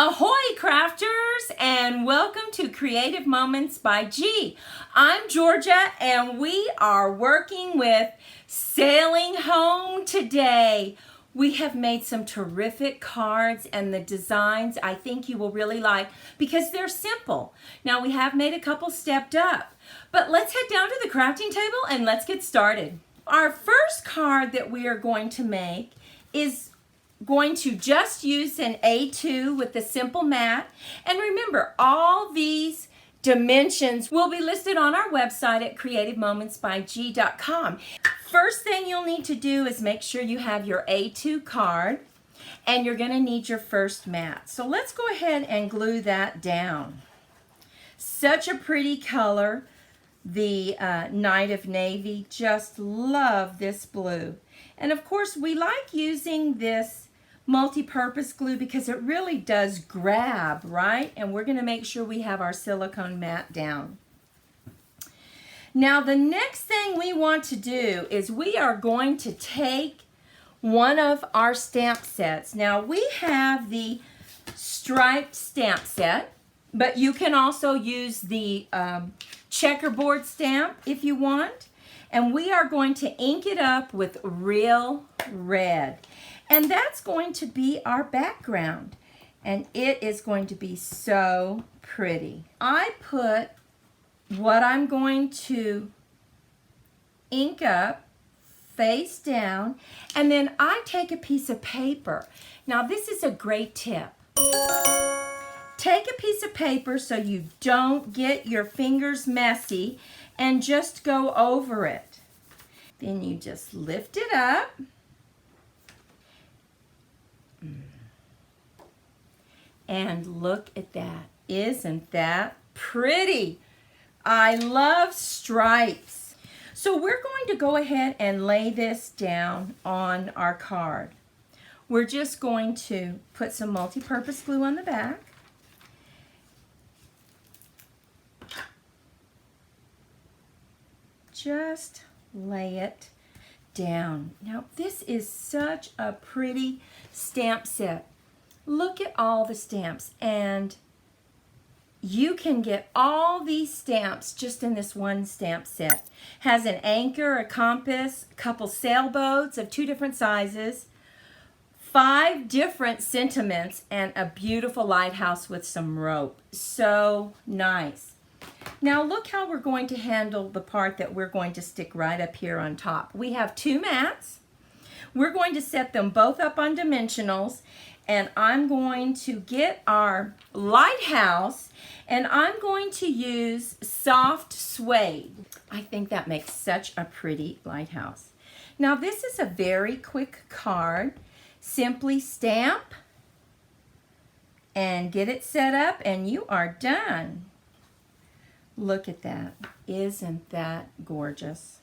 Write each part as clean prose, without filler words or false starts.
Ahoy crafters, and welcome to Creative Moments by G. I'm Georgia and we are working with Sailing Home today. We have made some terrific cards and the designs I think you will really like because they're simple. Now we have made a couple stepped up, but let's head down to the crafting table and let's get started. Our first card that we are going to make is going to just use an A2 with the simple mat. And remember, all these dimensions will be listed on our website at creativemomentsbyg.com. First thing you'll need to do is make sure you have your A2 card, and you're going to need your first mat. So let's go ahead and glue that down. Such a pretty color, the Night of Navy. Just love this blue. And of course, we like using this multi-purpose glue because it really does grab, right? And we're going to make sure we have our silicone mat down. Now the next thing we want to do is we are going to take one of our stamp sets. Now we have the striped stamp set, but you can also use the checkerboard stamp if you want. And we are going to ink it up with real red. And that's going to be our background. And it is going to be so pretty. I put what I'm going to ink up face down, and then I take a piece of paper. Now this is a great tip. Take a piece of paper so you don't get your fingers messy and just go over it. Then you just lift it up. And look at that. Isn't that pretty? I love stripes. So we're going to go ahead and lay this down on our card. We're just going to put some multi-purpose glue on the back. Just lay it down. Now this is such a pretty stamp set. Look at all the stamps, and you can get all these stamps just in this one stamp set. Has an anchor, a compass, a couple sailboats of 2 different sizes, 5 different sentiments, and a beautiful lighthouse with some rope. So nice. Now look how we're going to handle the part that we're going to stick right up here on top. We have 2 mats. We're going to set them both up on dimensionals, and I'm going to get our lighthouse, and I'm going to use soft suede. I think that makes such a pretty lighthouse. Now this is a very quick card. Simply stamp and get it set up, and you are done. Look at that. Isn't that gorgeous?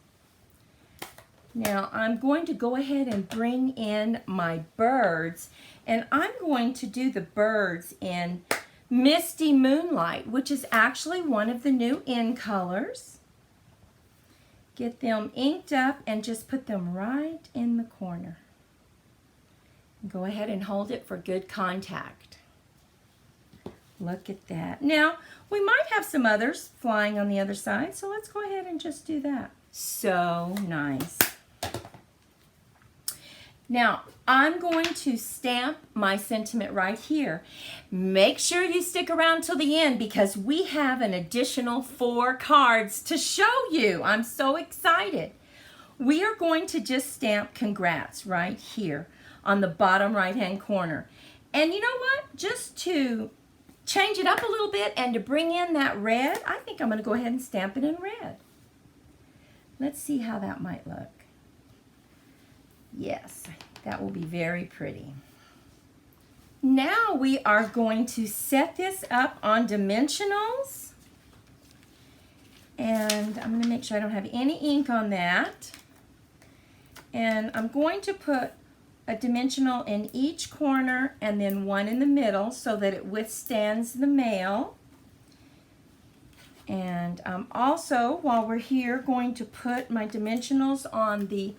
Now I'm going to go ahead and bring in my birds, and I'm going to do the birds in Misty Moonlight, which is actually one of the new in colors. Get them inked up and just put them right in the corner. Go ahead and hold it for good contact. Look at that. Now, we might have some others flying on the other side, so let's go ahead and just do that. So nice. Now, I'm going to stamp my sentiment right here. Make sure you stick around till the end because we have an additional 4 cards to show you. I'm so excited. We are going to just stamp congrats right here on the bottom right-hand corner. And you know what? Just to change it up a little bit and to bring in that red, I think I'm going to go ahead and stamp it in red. Let's see how that might look. Yes, that will be very pretty. Now we are going to set this up on dimensionals. And I'm going to make sure I don't have any ink on that. And I'm going to put a dimensional in each corner and then one in the middle so that it withstands the mail. And I'm also, while we're here, going to put my dimensionals on the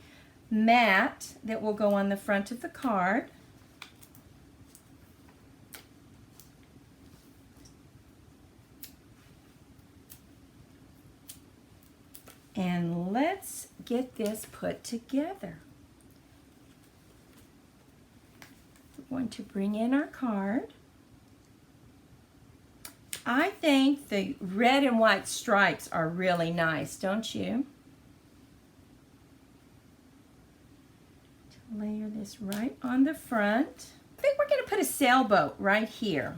mat that will go on the front of the card. And let's get this put together. We're going to bring in our card. I think the red and white stripes are really nice, don't you? To layer this right on the front. I think we're going to put a sailboat right here.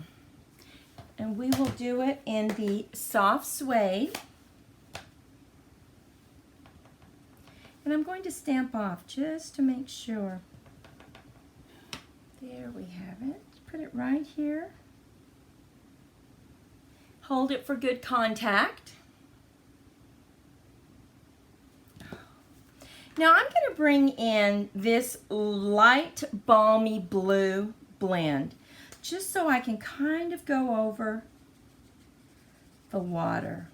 And we will do it in the soft suede. And I'm going to stamp off just to make sure. There we have it. Put it right here. Hold it for good contact. Now I'm going to bring in this light balmy blue blend just so I can kind of go over the water.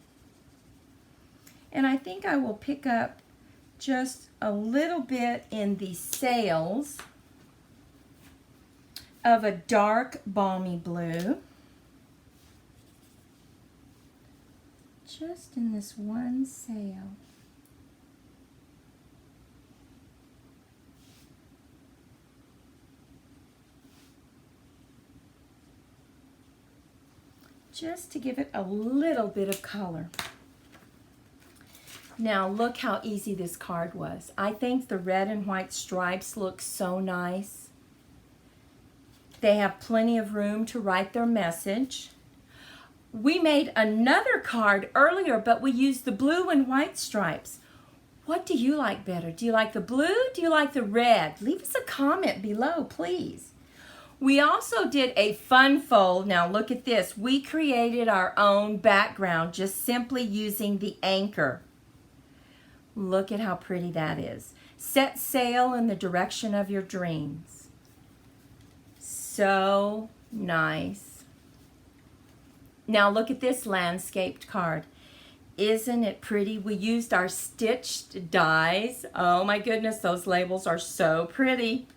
And I think I will pick up just a little bit in the sails of a dark balmy blue. Just in this one sail. Just to give it a little bit of color. Now look how easy this card was. I think the red and white stripes look so nice. They have plenty of room to write their message. We made another card earlier, but we used the blue and white stripes. What do you like better? Do you like the blue? Do you like the red? Leave us a comment below, please. We also did a fun fold. Now look at this. We created our own background just simply using the anchor. Look at how pretty that is. Set sail in the direction of your dreams. So nice. Now look at this landscaped card. Isn't it pretty? We used our stitched dies. Oh my goodness, those labels are so pretty.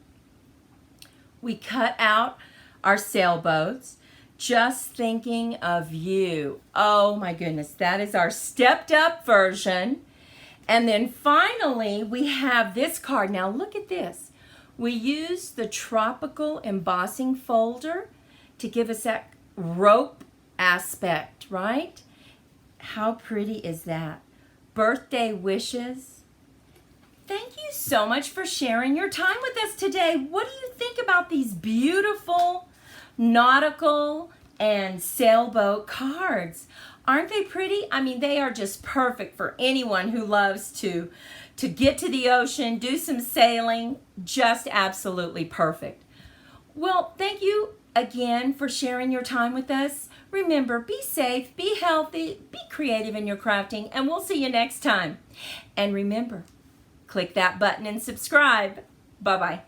We cut out our sailboats, just thinking of you. Oh my goodness, that is our stepped up version. And then finally, we have this card. Now look at this. We used the tropical embossing folder to give us that rope aspect, right? How pretty is that? Birthday wishes. Thank you so much for sharing your time with us today. What do you think about these beautiful nautical and sailboat cards? Aren't they pretty? I mean, they are just perfect for anyone who loves to get to the ocean, do some sailing. Just absolutely perfect. Well, thank you again for sharing your time with us. Remember, be safe, be healthy, be creative in your crafting, and we'll see you next time. And remember, click that button and subscribe. Bye-bye.